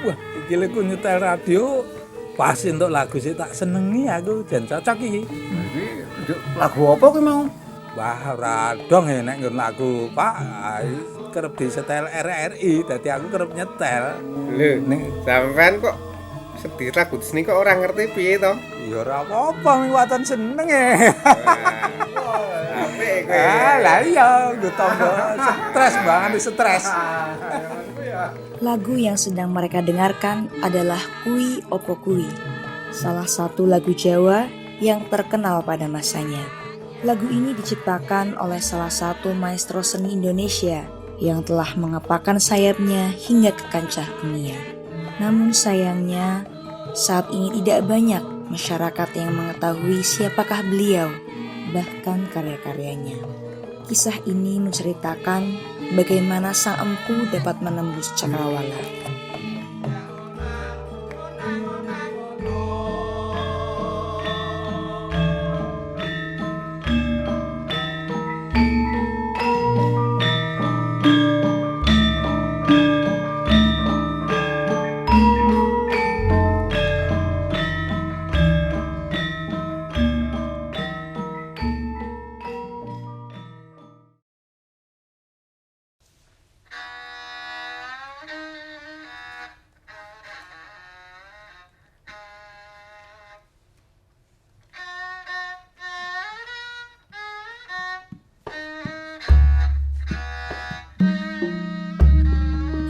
Wah, iki lek ku nyetel radio pas entuk lagu sing tak senengi aku jan cocok iki. Iki lagu apa kuwi mau? Wah, ora dong nek nggon lagu, Pak. Kerep disetel RRI, dadi aku kerep nyetel. Lho, sampean kok sedih lagu seni kok ora ngerti piye to? Ya ora apa-apa, miwatan seneng e. Apik kowe. Lah iya, nggo tangga stres banget, stres. Lagu yang sedang mereka dengarkan adalah Kui Opo Kui, salah satu lagu Jawa yang terkenal pada masanya. Lagu ini diciptakan oleh salah satu maestro seni Indonesia yang telah mengepakkan sayapnya hingga ke kancah dunia. Namun sayangnya, saat ini tidak banyak masyarakat yang mengetahui siapakah beliau, bahkan karya-karyanya. Kisah ini menceritakan bagaimana sang empu dapat menembus cakrawala.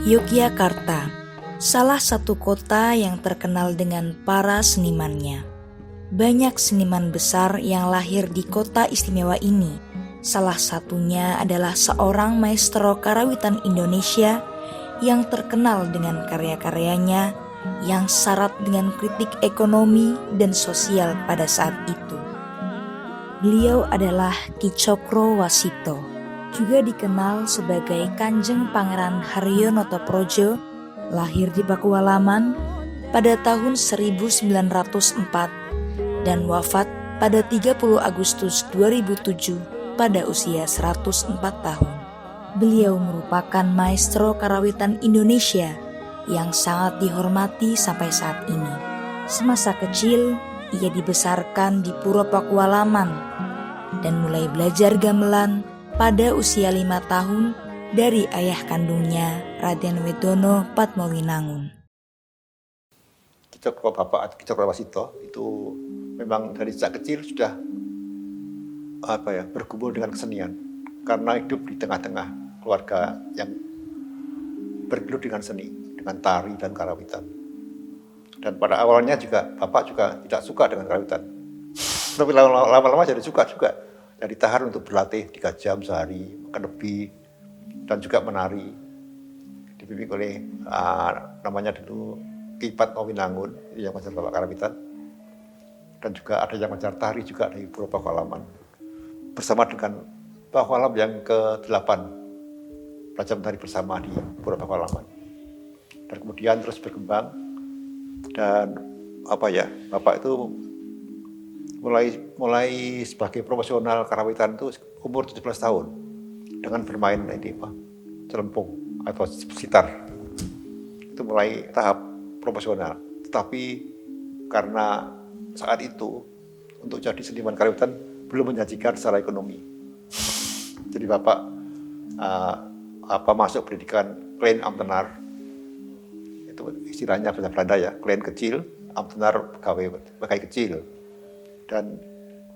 Yogyakarta, salah satu kota yang terkenal dengan para senimannya. Banyak seniman besar yang lahir di kota istimewa ini. Salah satunya adalah seorang maestro karawitan Indonesia yang terkenal dengan karya-karyanya yang syarat dengan kritik ekonomi dan sosial pada saat itu. Beliau adalah Ki Cokro-Wasito, juga dikenal sebagai Kanjeng Pangeran Haryo-Notoprojo, lahir di Pakualaman pada tahun 1904 dan wafat pada 30 Agustus 2007 pada usia 104 tahun. Beliau merupakan maestro karawitan Indonesia yang sangat dihormati sampai saat ini. Semasa kecil, ia dibesarkan di Puro Pakualaman dan mulai belajar gamelan pada usia 5 tahun dari ayah kandungnya, Raden Wedono Patmowinangun. Ki Cokro-Wasito itu memang dari sejak kecil sudah bergumul dengan kesenian karena hidup di tengah-tengah keluarga yang bergelut dengan seni, dengan tari dan karawitan. Dan pada awalnya juga bapak juga tidak suka dengan karawitan, tapi lama-lama jadi suka juga. Dan ditahan untuk berlatih 3 jam sehari, makan lebih, dan juga menari. Dibimbing oleh namanya dulu Ki Patmowinangun yang mengajar bapak karawitan. Dan juga ada yang mengajar tari juga dari Puro Pakualaman. Bersama dengan Pakualam yang ke-8, belajar menari bersama di Puro Pakualaman. Dan kemudian terus berkembang. Dan bapak itu mulai sebagai profesional karawitan itu umur 17 tahun dengan bermain celempung atau sitar. Itu mulai tahap profesional. Tetapi karena saat itu untuk jadi seniman karawitan belum menjanjikan secara ekonomi. Jadi bapak masuk pendidikan klein ambtenaar. Itu istilahnya bahasa Belanda ya, klein kecil, ambtenaar pegawai kecil. Dan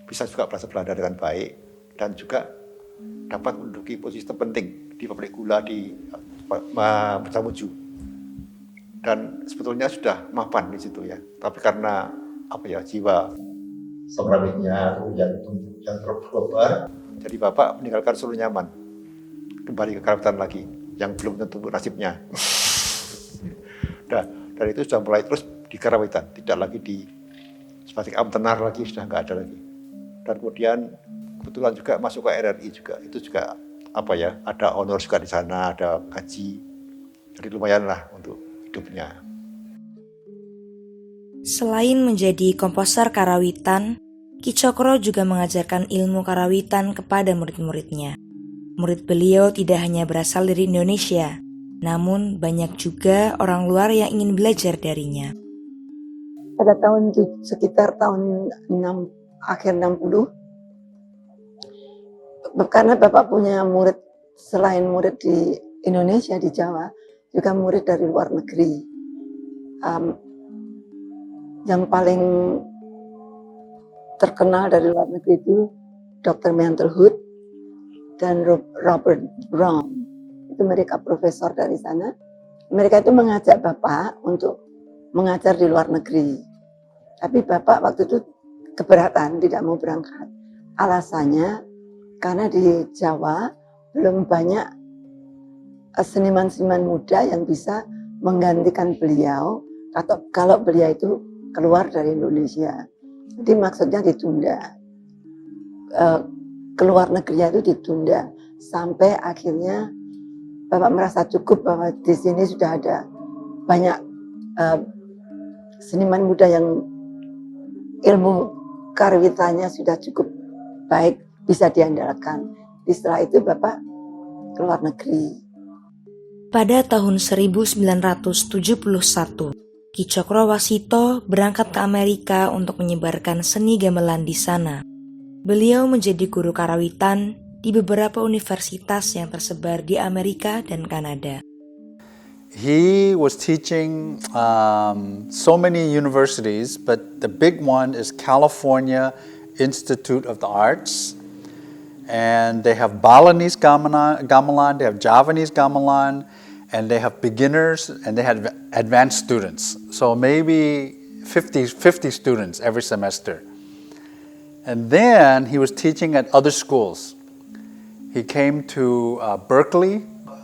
bisa juga bahasa Belanda dengan baik dan juga dapat menduduki posisi terpenting di pabrik gula di Mesamuju. Dan sebetulnya sudah mapan di situ ya, tapi karena jiwa sakramentnya yang tergobar, Jadi Bapak meninggalkan Solo Nyaman, kembali ke Karawitan lagi, yang belum tentu nasibnya. Nah, dari itu sudah mulai terus di Karawitan, tidak lagi di Sebatik Amtenar lagi, sudah nggak ada lagi. Dan kemudian kebetulan juga masuk ke RRI juga, itu juga apa ya, ada honor juga di sana, ada gaji, jadi lumayan lah untuk hidupnya. Selain menjadi komposer karawitan, Ki Cokro juga mengajarkan ilmu karawitan kepada murid-muridnya. Murid beliau tidak hanya berasal dari Indonesia, namun banyak juga orang luar yang ingin belajar darinya. Pada sekitar tahun akhir 60, karena Bapak punya murid, selain murid di Indonesia, di Jawa, juga murid dari luar negeri. Yang paling terkenal dari luar negeri itu Dr. Mantelhood dan Robert Brown. Itu mereka profesor dari sana. Mereka itu mengajak Bapak untuk mengajar di luar negeri. Tapi Bapak waktu itu keberatan, tidak mau berangkat. Alasannya karena di Jawa belum banyak seniman-seniman muda yang bisa menggantikan beliau atau kalau beliau itu keluar dari Indonesia. Jadi maksudnya ditunda. Keluar negerinya itu ditunda sampai akhirnya Bapak merasa cukup bahwa di sini sudah ada banyak seniman muda yang ilmu karawitannya sudah cukup baik, bisa diandalkan. Setelah itu Bapak keluar negeri. Pada tahun 1971, Ki Cokro Wasito berangkat ke Amerika untuk menyebarkan seni gamelan di sana. Beliau menjadi guru karawitan di beberapa universitas yang tersebar di Amerika dan Kanada. He was teaching so many universities, but the big one is California Institute of the Arts. And they have Balinese gamelan, they have Javanese gamelan, and they have beginners, and they have advanced students. So maybe 50 students every semester. And then he was teaching at other schools. He came to Berkeley,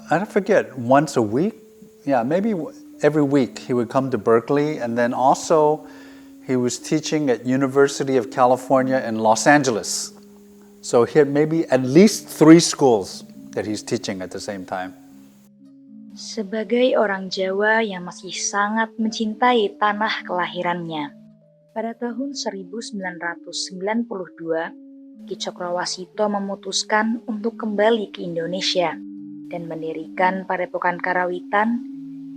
I forget, once a week? Yeah, maybe every week he would come to Berkeley, and then also he was teaching at University of California in Los Angeles. So he had maybe at least 3 schools that he's teaching at the same time. Sebagai orang Jawa yang masih sangat mencintai tanah kelahirannya, pada tahun 1992, Ki Cokro Wasito memutuskan untuk kembali ke Indonesia dan mendirikan Padepokan Karawitan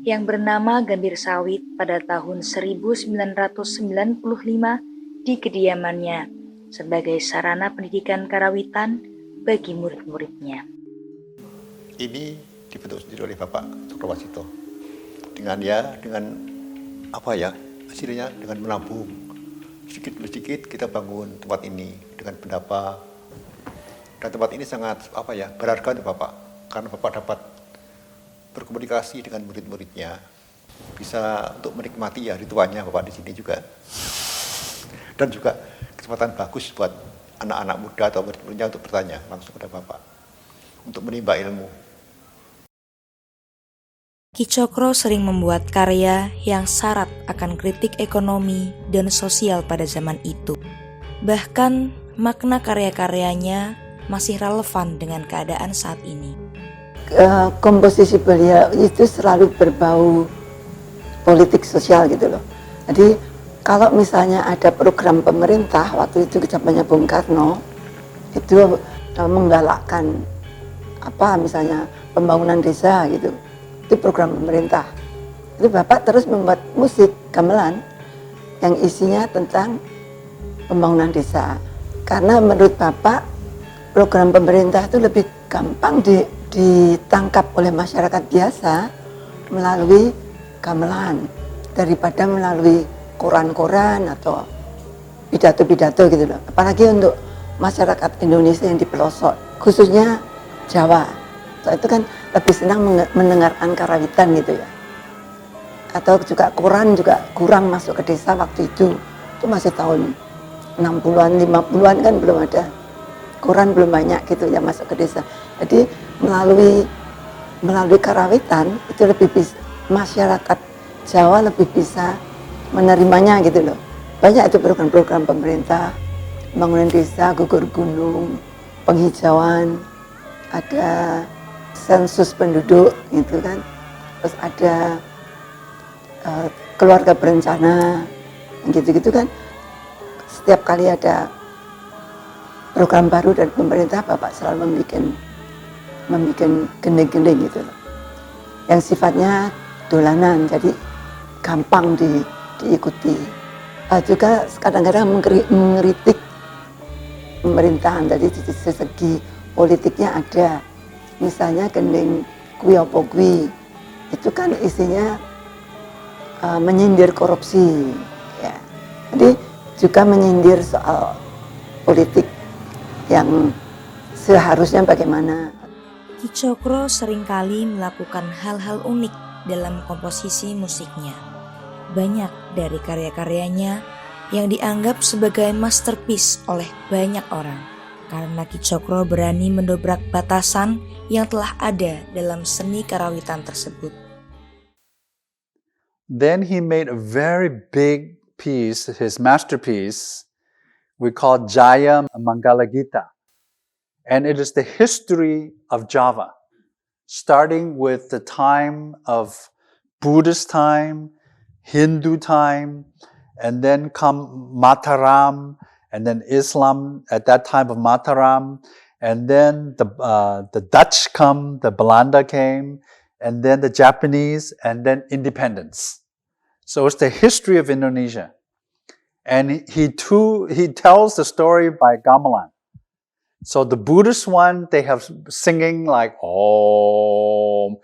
yang bernama Gambir Sawit pada tahun 1995 di kediamannya sebagai sarana pendidikan karawitan bagi murid-muridnya. Ini dibentuk sendiri oleh Bapak Cokro Wasito dengan hasilnya dengan menabung sedikit demi sedikit kita bangun tempat ini dengan pendapa, dan tempat ini sangat berharga untuk Bapak karena Bapak dapat berkomunikasi dengan murid-muridnya, bisa untuk menikmati hari tuanya Bapak di sini juga, dan juga kesempatan bagus buat anak-anak muda atau murid-muridnya untuk bertanya langsung kepada Bapak untuk menimba ilmu. Ki Cokro sering membuat karya yang syarat akan kritik ekonomi dan sosial pada zaman itu. Bahkan makna karya-karyanya masih relevan dengan keadaan saat ini. Komposisi beliau itu selalu berbau politik sosial gitu loh. Jadi kalau misalnya ada program pemerintah waktu itu zamannya Bung Karno itu menggalakkan misalnya pembangunan desa gitu. Itu program pemerintah. Itu Bapak terus membuat musik gamelan yang isinya tentang pembangunan desa. Karena menurut Bapak program pemerintah itu lebih gampang ditangkap oleh masyarakat biasa melalui gamelan daripada melalui koran-koran atau pidato-pidato gitu loh. Apalagi untuk masyarakat Indonesia yang di pelosok, khususnya Jawa. So, itu kan lebih senang mendengarkan karawitan gitu ya. Atau juga koran juga kurang masuk ke desa waktu itu. Itu masih tahun 60-an, 50-an kan belum ada koran belum banyak gitu yang masuk ke desa. Jadi melalui karawitan itu lebih bisa, masyarakat Jawa lebih bisa menerimanya gitu loh. Banyak itu program-program pemerintah, pembangunan desa, gugur gunung, penghijauan, ada sensus penduduk gitu kan, terus ada keluarga berencana gitu-gitu kan. Setiap kali ada program baru dari pemerintah, Bapak selalu membuat gending-gending gitu loh, yang sifatnya dolanan, jadi gampang diikuti. Juga kadang-kadang mengkritik pemerintahan, jadi dari segi politiknya ada. Misalnya gending kui opo kui, itu kan isinya menyindir korupsi, ya. Jadi juga menyindir soal politik yang seharusnya bagaimana. Ki Cokro seringkali melakukan hal-hal unik dalam komposisi musiknya. Banyak dari karya-karyanya yang dianggap sebagai masterpiece oleh banyak orang, karena Ki Cokro berani mendobrak batasan yang telah ada dalam seni karawitan tersebut. Then he made a very big piece, his masterpiece, we call Jaya Mangala Gita. And it is the history of Java, starting with the time of Buddhist time, Hindu time, and then come Mataram, and then Islam at that time of Mataram, and then the Dutch come, the Belanda came, and then the Japanese, and then independence. So it's the history of Indonesia. And he tells the story by gamelan. So the Buddhist one, they have singing like Om,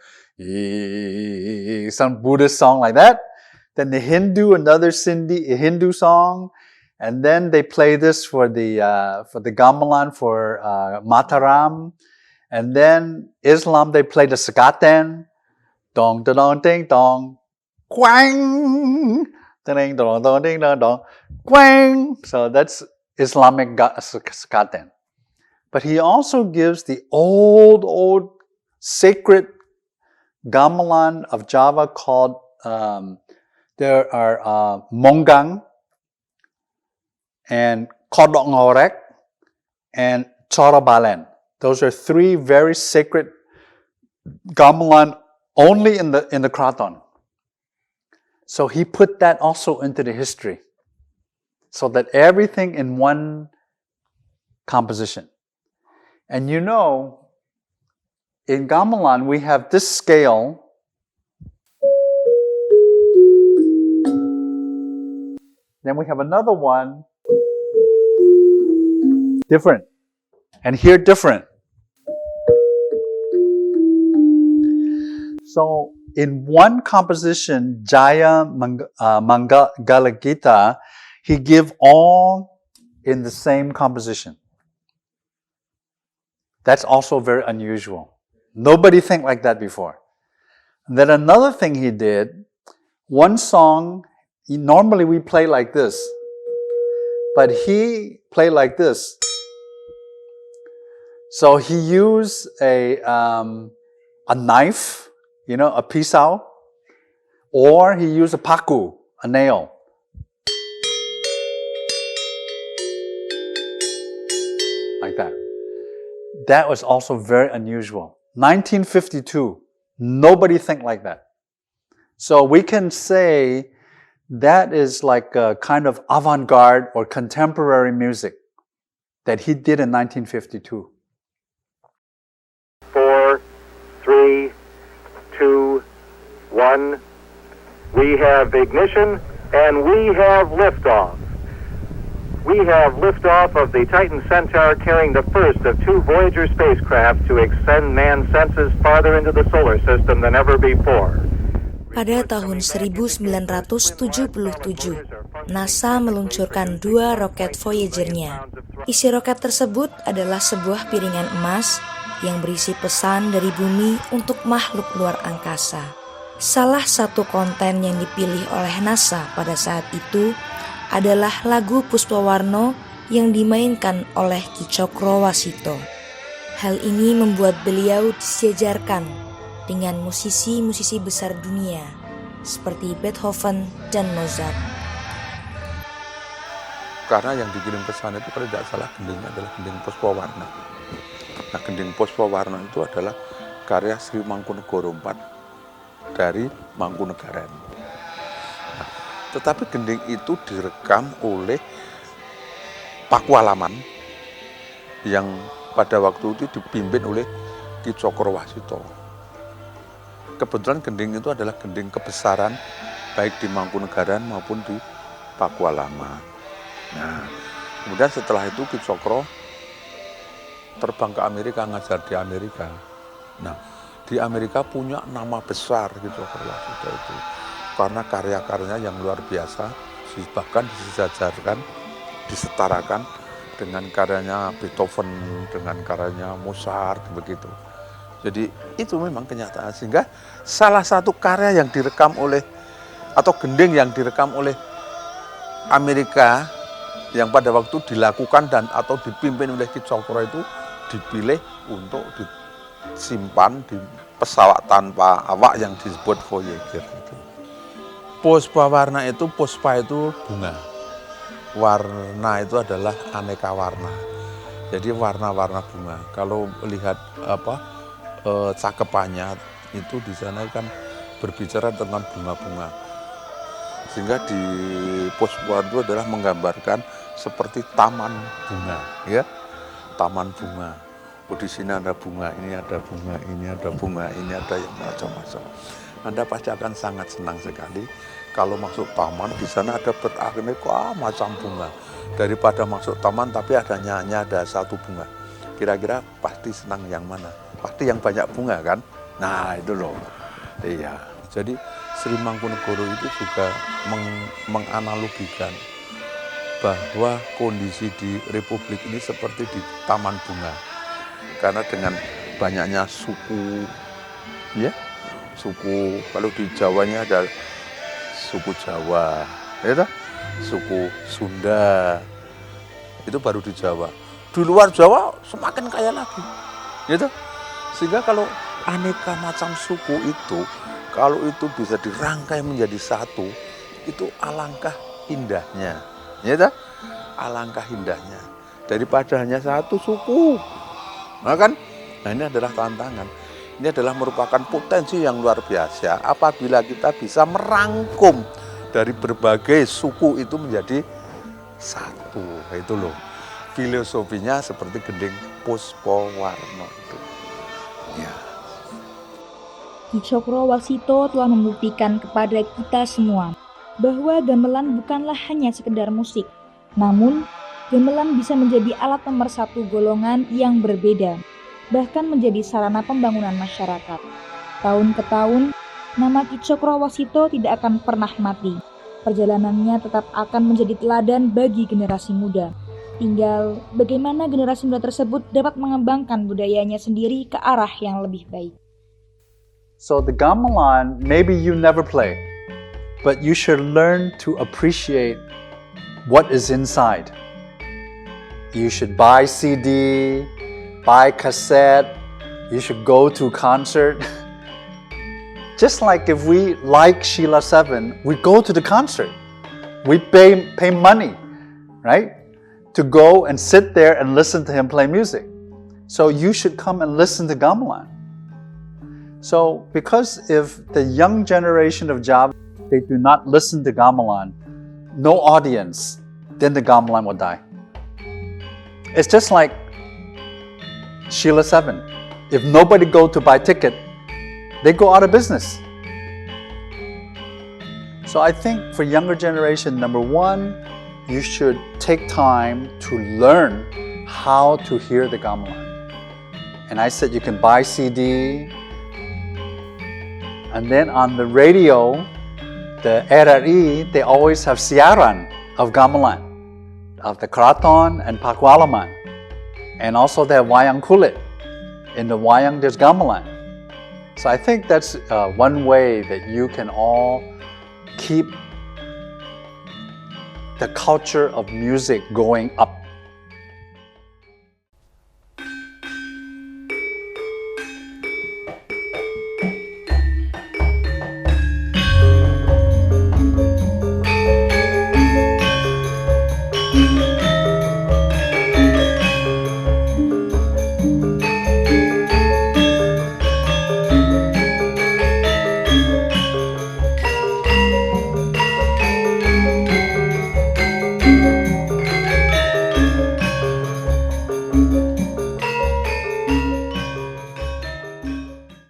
some Buddhist song like that. Then the Hindu, another Hindu song, and then they play this for the gamelan for Mataram, and then Islam they play the Sekaten, dong dong dong ding dong, quang, ding dong dong ding dong dong, quang. So that's Islamic Sekaten. But he also gives the old sacred gamelan of Java called, there are Monggang and Kodok Ngorek and Chorobalen. Those are three very sacred gamelan only in the Kraton. So he put that also into the history, so that everything in one composition. And you know, in gamelan we have this scale. Then we have another one, different. And here different. So in one composition, Jaya Mangala Gita, he give all in the same composition. That's also very unusual. Nobody think like that before. And then another thing he did, one song, normally we play like this, but he played like this. So he used a knife, a pisau, or he used a paku, a nail. Like that. That was also very unusual. 1952, nobody think like that. So we can say that is like a kind of avant-garde or contemporary music that he did in 1952. 4, 3, 2, 1. We have ignition and we have liftoff. We have liftoff of the Titan Centaur, carrying the first of two Voyager spacecraft to extend man's senses farther into the solar system than ever before. Pada tahun 1977, NASA meluncurkan 2 roket Voyager-nya. Isi roket tersebut adalah sebuah piringan emas yang berisi pesan dari bumi untuk makhluk luar angkasa. Salah satu konten yang dipilih oleh NASA pada saat itu adalah lagu Puspawarno yang dimainkan oleh Ki Cokrowasito. Hal ini membuat beliau disejarkan dengan musisi-musisi besar dunia seperti Beethoven dan Mozart. Karena yang dikirim ke sana itu kalau tidak salah gendingnya adalah gending Puspawarna. Nah, gending Puspawarna itu adalah karya Sri Mangkunegoro IV dari Mangkunegaran. Nah, tetapi gending itu direkam oleh Pakualaman yang pada waktu itu dipimpin oleh Ki Cokrowasito. Kebetulan gending itu adalah gending kebesaran baik di Mangkunegaran maupun di Pakualaman. Nah, kemudian setelah itu Ki Cokro terbang ke Amerika, ngajar di Amerika. Nah, di Amerika punya nama besar Ki Cokrowasito itu karena karya-karyanya yang luar biasa, bahkan disejajarkan, disetarakan dengan karyanya Beethoven, dengan karyanya Mozart, begitu. Jadi itu memang kenyataan, sehingga salah satu karya yang direkam oleh atau gending yang direkam oleh Amerika yang pada waktu dilakukan dan atau dipimpin oleh Ki Cokro itu dipilih untuk disimpan di pesawat tanpa awak yang disebut Voyager itu. Puspawarna itu, puspa itu bunga, warna itu adalah aneka warna. Jadi warna-warna bunga. Kalau lihat cakepannya itu di sana kan berbicara tentang bunga-bunga. Sehingga di Puspawarna itu adalah menggambarkan seperti taman bunga, ya, taman bunga. Oh, di sini ada bunga, ini ada bunga, ini ada bunga, ini ada yang macam-macam. Anda pasti akan sangat senang sekali kalau masuk taman, di sana ada beraneka macam bunga. Daripada masuk taman tapi hanya ada satu bunga. Kira-kira pasti senang yang mana? Pasti yang banyak bunga kan? Nah, itu loh. Iya. Jadi Sri Mangkunegoro itu juga menganalogikan bahwa kondisi di Republik ini seperti di taman bunga. Karena dengan banyaknya suku, ya, suku, kalau di Jawanya ada suku Jawa, ya, suku Sunda, itu baru di Jawa. Di luar Jawa semakin kaya lagi, gitu. Sehingga kalau aneka macam suku itu, kalau itu bisa dirangkai menjadi satu, itu alangkah indahnya, ya, alangkah indahnya. Daripada hanya satu suku, nah kan? Nah, ini adalah tantangan. Ini adalah merupakan potensi yang luar biasa apabila kita bisa merangkum dari berbagai suku itu menjadi satu. Itu loh. Filosofinya seperti gending Puspawarna itu. Ya. Ki Cokrowasito telah membuktikan kepada kita semua bahwa gamelan bukanlah hanya sekedar musik, namun gamelan bisa menjadi alat pemersatu golongan yang berbeda, bahkan menjadi sarana pembangunan masyarakat. Tahun ke tahun, nama Ki Cokrowasito tidak akan pernah mati. Perjalanannya tetap akan menjadi teladan bagi generasi muda. Tinggal bagaimana generasi muda tersebut dapat mengembangkan budayanya sendiri ke arah yang lebih baik. So the gamelan, maybe you never play, but you should learn to appreciate what is inside. You should buy CD, buy cassette, you should go to concert. Just like if we like Sheila 7, we go to the concert. We pay money, right? To go and sit there and listen to him play music. So you should come and listen to gamelan. So because if the young generation of Java, they do not listen to gamelan, no audience, then the gamelan will die. It's just like Sheila 7. If nobody go to buy ticket, they go out of business. So I think for younger generation, number one, you should take time to learn how to hear the gamelan. And I said you can buy CD, and then on the radio, the RRI, they always have siaran of gamelan, of the Keraton and Pakualaman. And also they have wayang kulit. In the wayang, there's gamelan. So I think that's one way that you can all keep the culture of music going up.